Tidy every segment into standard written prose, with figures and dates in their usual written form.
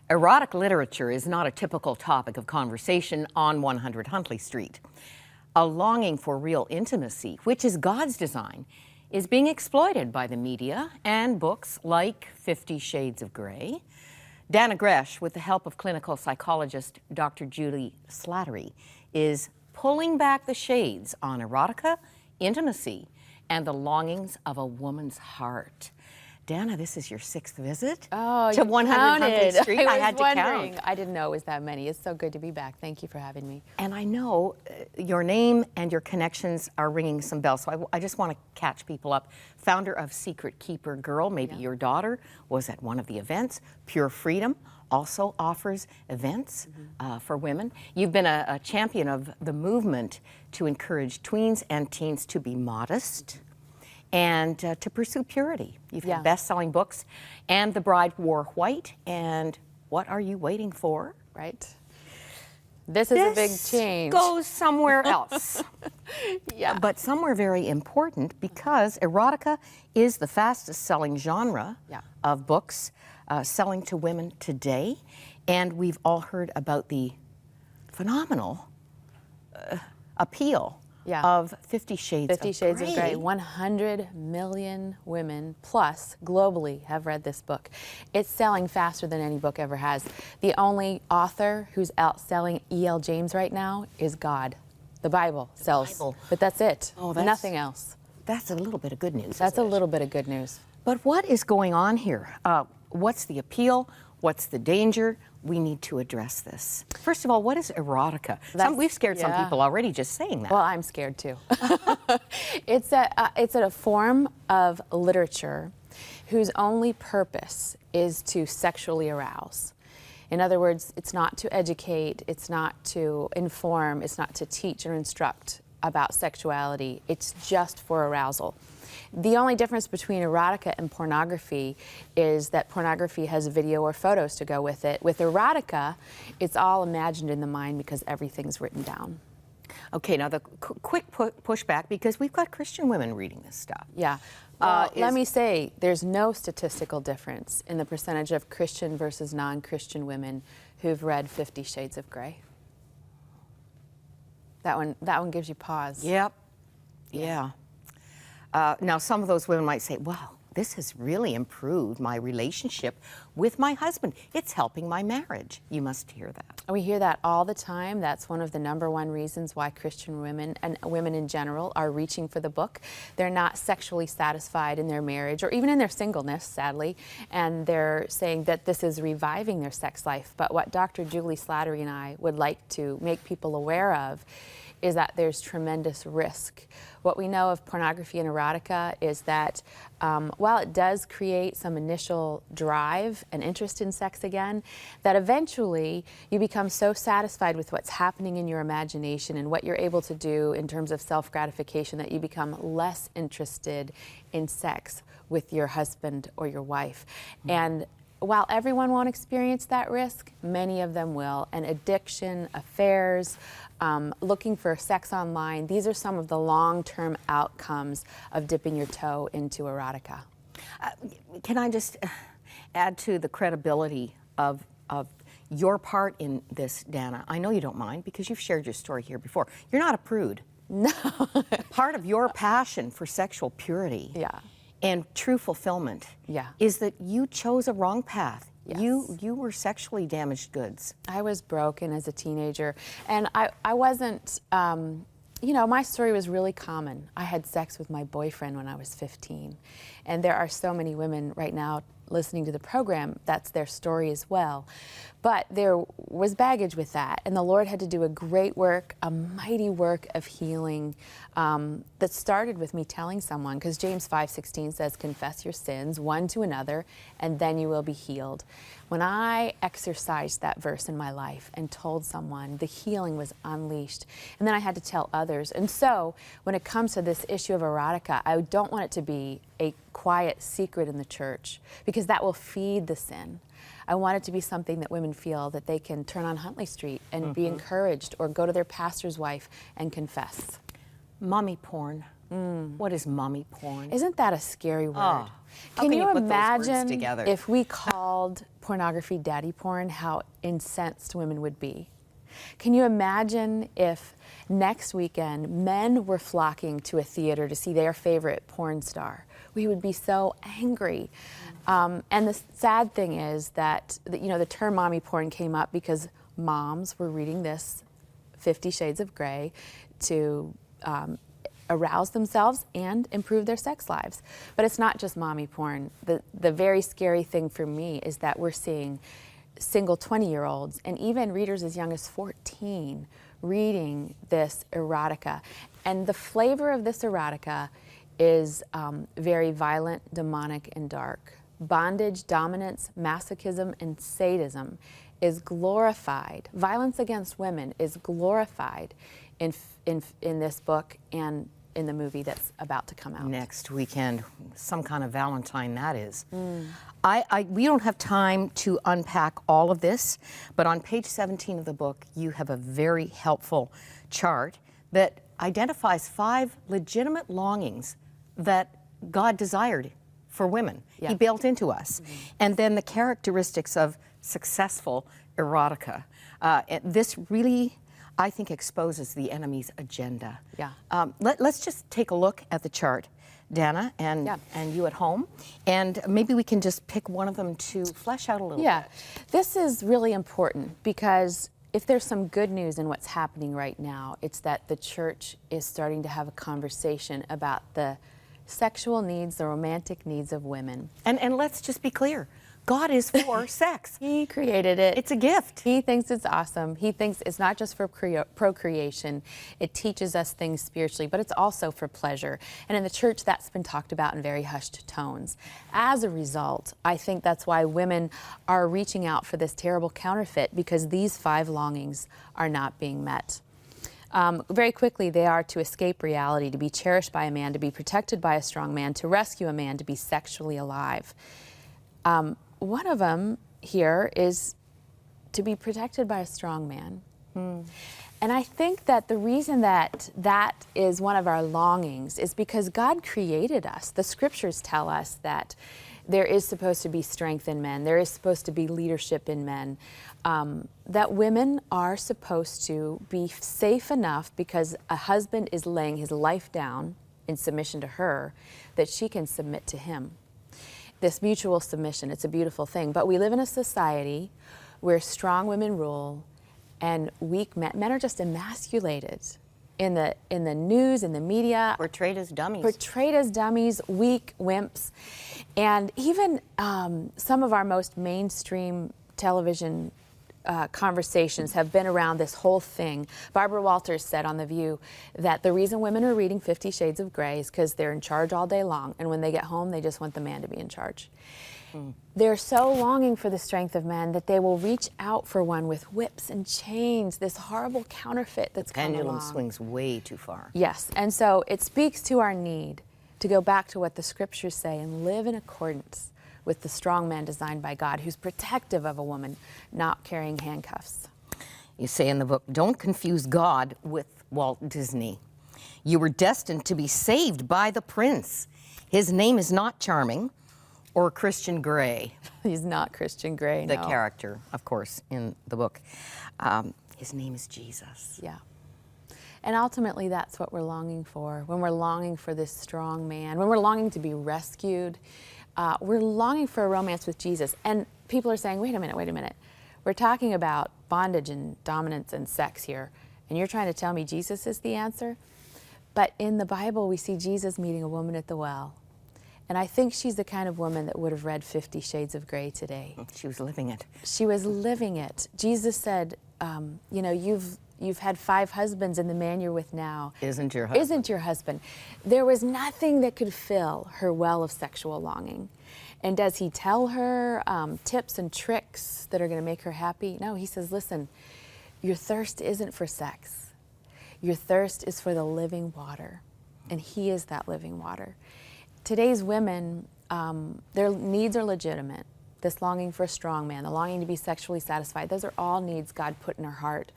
Erotic literature is not a typical topic of conversation on 100 Huntley Street. A longing for real intimacy, which is God's design, is being exploited by the media and books like 50 Shades of Grey. Dannah Gresh, with the help of clinical psychologist Dr. Juli Slattery, is pulling back the shades on erotica, intimacy, and the longings of a woman's heart. Dannah, this is your 6th visit to 100 Huntley Street. I had to count. I didn't know it was that many. It's so good to be back. Thank you for having me. And I know your name and your connections are ringing some bells, so I just want to catch people up. Founder of Secret Keeper Girl, maybe your daughter was at one of the events. Pure Freedom also offers events for women. You've been a champion of the movement to encourage tweens and teens to be modest and to pursue purity. You've had best-selling books, and The Bride Wore White, and What Are You Waiting For? Right. This is a big change. Goes somewhere else. Yeah. But somewhere very important, because erotica is the fastest-selling genre of books selling to women today, and we've all heard about the phenomenal appeal of 50 Shades of Grey. 50 Shades of Grey. 100 million women plus globally have read this book. It's selling faster than any book ever has. The only author who's outselling E.L. James right now is God. The Bible sells, but that's it. Nothing else. That's a little bit of good news. That's a little bit of good news. But what is going on here? What's the appeal? What's the danger? We need to address this. First of all, what is erotica? We've scared some people already just saying that. Well, I'm scared too. It's a form of literature whose only purpose is to sexually arouse. In other words, it's not to educate, it's not to inform, it's not to teach or instruct about sexuality. It's just for arousal. The only difference between erotica and pornography is that pornography has video or photos to go with it. With erotica, it's all imagined in the mind because everything's written down. Okay, now the quick pushback, because we've got Christian women reading this stuff. Yeah. Let me say, there's no statistical difference in the percentage of Christian versus non-Christian women who've read 50 Shades of Grey. That one gives you pause. Yep. Yeah. Now, some of those women might say, well, this has really improved my relationship with my husband. It's helping my marriage. You must hear that. We hear that all the time. That's one of the #1 reasons why Christian women and women in general are reaching for the book. They're not sexually satisfied in their marriage or even in their singleness, sadly, and they're saying that this is reviving their sex life. But what Dr. Juli Slattery and I would like to make people aware of is that there's tremendous risk. What we know of pornography and erotica is that while it does create some initial drive and interest in sex again, that eventually you become so satisfied with what's happening in your imagination and what you're able to do in terms of self-gratification that you become less interested in sex with your husband or your wife. And while everyone won't experience that risk, many of them will. And addiction, affairs, looking for sex online, these are some of the long-term outcomes of dipping your toe into erotica. Can I just add to the credibility of your part in this, Dannah? I know you don't mind because you've shared your story here before. You're not a prude. No. Part of your passion for sexual purity and true fulfillment is that you chose a wrong path. Yes. You were sexually damaged goods. I was broken as a teenager, and I wasn't, you know, my story was really common. I had sex with my boyfriend when I was 15, and there are so many women right now listening to the program, that's their story as well. But there was baggage with that, and the Lord had to do a great work, a mighty work of healing that started with me telling someone, because James 5:16 says, confess your sins one to another, and then you will be healed. When I exercised that verse in my life and told someone, the healing was unleashed. And then I had to tell others. And so when it comes to this issue of erotica, I don't want it to be a quiet secret in the church, because that will feed the sin. I want it to be something that women feel that they can turn on Huntley Street and be encouraged, or go to their pastor's wife and confess. Mommy porn. What is mommy porn? Isn't that a scary word? Oh, Can you put those words imagine together? if we called pornography, daddy porn, how incensed women would be. Can you imagine if next weekend men were flocking to a theater to see their favorite porn star? We would be so angry. And the sad thing is that, the term mommy porn came up because moms were reading this 50 Shades of Grey to arouse themselves and improve their sex lives. But it's not just mommy porn. The very scary thing for me is that we're seeing single 20-year-olds and even readers as young as 14 reading this erotica. And the flavor of this erotica is very violent, demonic, and dark. Bondage, dominance, masochism, and sadism is glorified. Violence against women is glorified in this book and in the movie that's about to come out. Next weekend, some kind of Valentine that is. We don't have time to unpack all of this, but on page 17 of the book, you have a very helpful chart that identifies 5 legitimate longings that God desired for women. Yeah. He built into us. And then the characteristics of successful erotica. This really, I think, exposes the enemy's agenda. Yeah. Let's just take a look at the chart, Dannah, and you at home, and maybe we can just pick one of them to flesh out a little bit. This is really important because if there's some good news in what's happening right now, it's that the church is starting to have a conversation about the sexual needs, the romantic needs of women. And let's just be clear. God is for sex. He created it. It's a gift. He thinks it's awesome. He thinks it's not just for procreation. It teaches us things spiritually, but it's also for pleasure. And in the church, that's been talked about in very hushed tones. As a result, I think that's why women are reaching out for this terrible counterfeit, because these 5 longings are not being met. Very quickly, they are to escape reality, to be cherished by a man, to be protected by a strong man, to rescue a man, to be sexually alive. One of them here is to be protected by a strong man. And I think that the reason that that is one of our longings is because God created us. The scriptures tell us that there is supposed to be strength in men, there is supposed to be leadership in men, that women are supposed to be safe enough because a husband is laying his life down in submission to her, that she can submit to him. This mutual submission, it's a beautiful thing. But we live in a society where strong women rule and weak men are just emasculated in the news, in the media. Portrayed as dummies. Portrayed as dummies, weak wimps. And even some of our most mainstream television conversations have been around this whole thing. Barbara Walters said on The View that the reason women are reading 50 Shades of Grey is because they're in charge all day long, and when they get home, they just want the man to be in charge. They're so longing for the strength of men that they will reach out for one with whips and chains, this horrible counterfeit that's come along. Pendulum swings way too far. Yes, and so it speaks to our need to go back to what the scriptures say and live in accordance with the strong man designed by God, who's protective of a woman, not carrying handcuffs. You say in the book, don't confuse God with Walt Disney. You were destined to be saved by the prince. His name is not Charming or Christian Grey. He's not Christian Grey, The no. character, of course, in the book. His name is Jesus. Yeah. And ultimately, that's what we're longing for. When we're longing for this strong man, when we're longing to be rescued, we're longing for a romance with Jesus. And people are saying, wait a minute. We're talking about bondage and dominance and sex here, and you're trying to tell me Jesus is the answer? But in the Bible, we see Jesus meeting a woman at the well. And I think she's the kind of woman that would have read 50 Shades of Grey today. She was living it. She was living it. Jesus said, you've had 5 husbands, and the man you're with now Isn't your husband. Isn't your husband. There was nothing that could fill her well of sexual longing. And does he tell her tips and tricks that are going to make her happy? No, he says, listen, your thirst isn't for sex. Your thirst is for the living water, and he is that living water. Today's women, their needs are legitimate. This longing for a strong man, the longing to be sexually satisfied, those are all needs God put in her heart.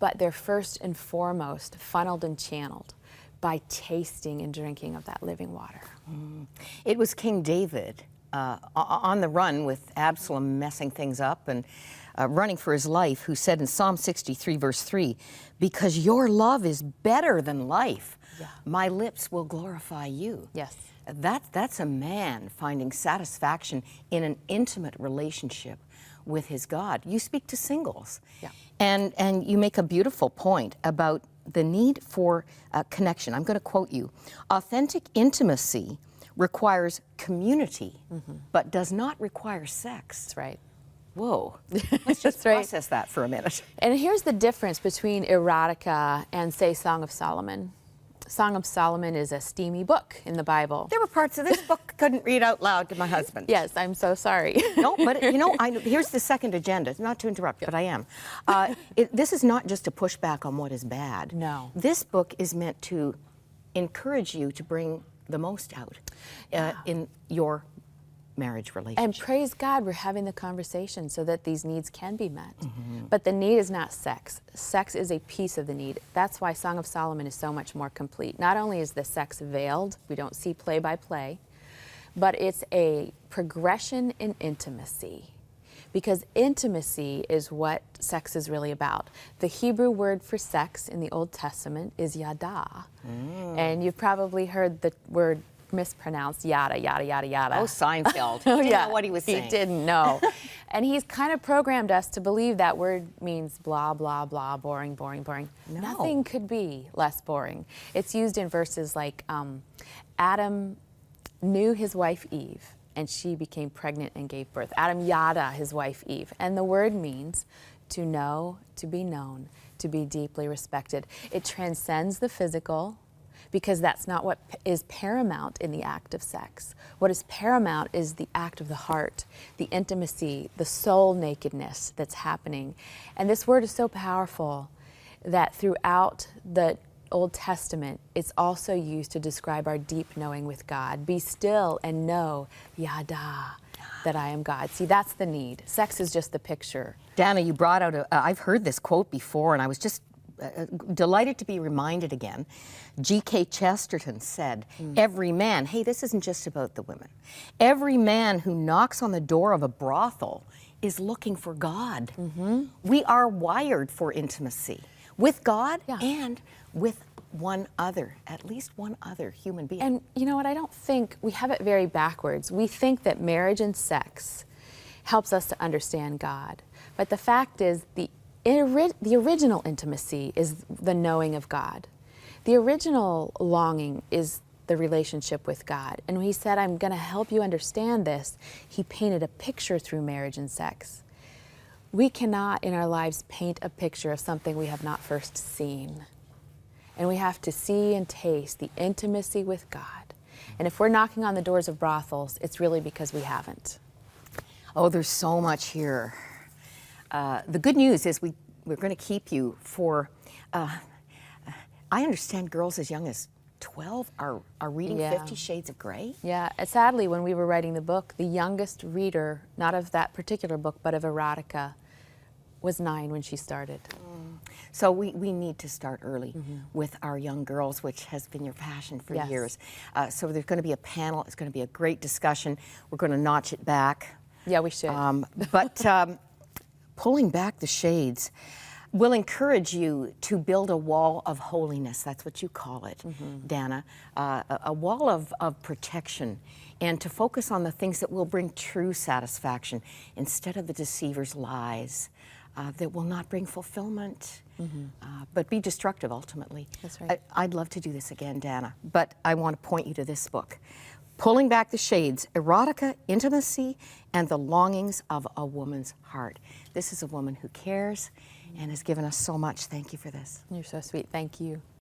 But they're first and foremost funneled and channeled by tasting and drinking of that living water. It was King David on the run with Absalom messing things up and running for his life, who said in Psalm 63, verse 3, "Because your love is better than life, my lips will glorify you." Yes. That's a man finding satisfaction in an intimate relationship with his God. You speak to singles, and you make a beautiful point about the need for connection. I'm going to quote you. "Authentic intimacy requires community, but does not require sex." That's right. Whoa. Let's just process that for a minute. And here's the difference between erotica and, say, Song of Solomon. Song of Solomon is a steamy book in the Bible. There were parts of this book I couldn't read out loud to my husband. Yes, I'm so sorry. No, but here's the second agenda. Not to interrupt, but I am. This is not just a pushback on what is bad. No. This book is meant to encourage you to bring the most out in your marriage relationship. And praise God, we're having the conversation so that these needs can be met. But the need is not sex. Sex is a piece of the need. That's why Song of Solomon is so much more complete. Not only is the sex veiled, we don't see play by play, but it's a progression in intimacy. Because intimacy is what sex is really about. The Hebrew word for sex in the Old Testament is yada. And you've probably heard the word mispronounced, yada, yada, yada, yada. Oh, Seinfeld. Oh, Didn't yeah. know what he was saying. He didn't know. And he's kind of programmed us to believe that word means blah, blah, blah, boring, boring, boring. No. Nothing could be less boring. It's used in verses like Adam knew his wife Eve, and she became pregnant and gave birth. Adam yada his wife Eve. And the word means to know, to be known, to be deeply respected. It transcends the physical, because that's not what is paramount in the act of sex. What is paramount is the act of the heart, the intimacy, the soul nakedness that's happening. And this word is so powerful that throughout the Old Testament, it's also used to describe our deep knowing with God. Be still and know, yada, that I am God. See, that's the need. Sex is just the picture. Dannah, you brought out I've heard this quote before, and I was just delighted to be reminded again. G.K. Chesterton said, "Every man," hey, this isn't just about the women, "every man who knocks on the door of a brothel is looking for God." We are wired for intimacy with God and with one other, at least one other human being. And you know what, I don't think, we have it very backwards. We think that marriage and sex helps us to understand God. But the fact is, the original intimacy is the knowing of God. The original longing is the relationship with God. And when he said, "I'm going to help you understand this," he painted a picture through marriage and sex. We cannot in our lives paint a picture of something we have not first seen. And we have to see and taste the intimacy with God. And if we're knocking on the doors of brothels, it's really because we haven't. Oh, there's so much here. The good news is we're going to keep you for, I understand girls as young as 12 are reading 50 Shades of Grey? Yeah, sadly, when we were writing the book, the youngest reader, not of that particular book, but of erotica, was 9 when she started. So we need to start early with our young girls, which has been your passion for years. So there's going to be a panel. It's going to be a great discussion. We're going to notch it back. Yeah, we should. But pulling back the shades will encourage you to build a wall of holiness. That's what you call it, Dannah. A wall of protection, and to focus on the things that will bring true satisfaction instead of the deceiver's lies that will not bring fulfillment, but be destructive ultimately. That's right. I'd love to do this again, Dannah, but I want to point you to this book. Pulling Back the Shades, Erotica, Intimacy, and the Longings of a Woman's Heart. This is a woman who cares and has given us so much. Thank you for this. You're so sweet. Thank you.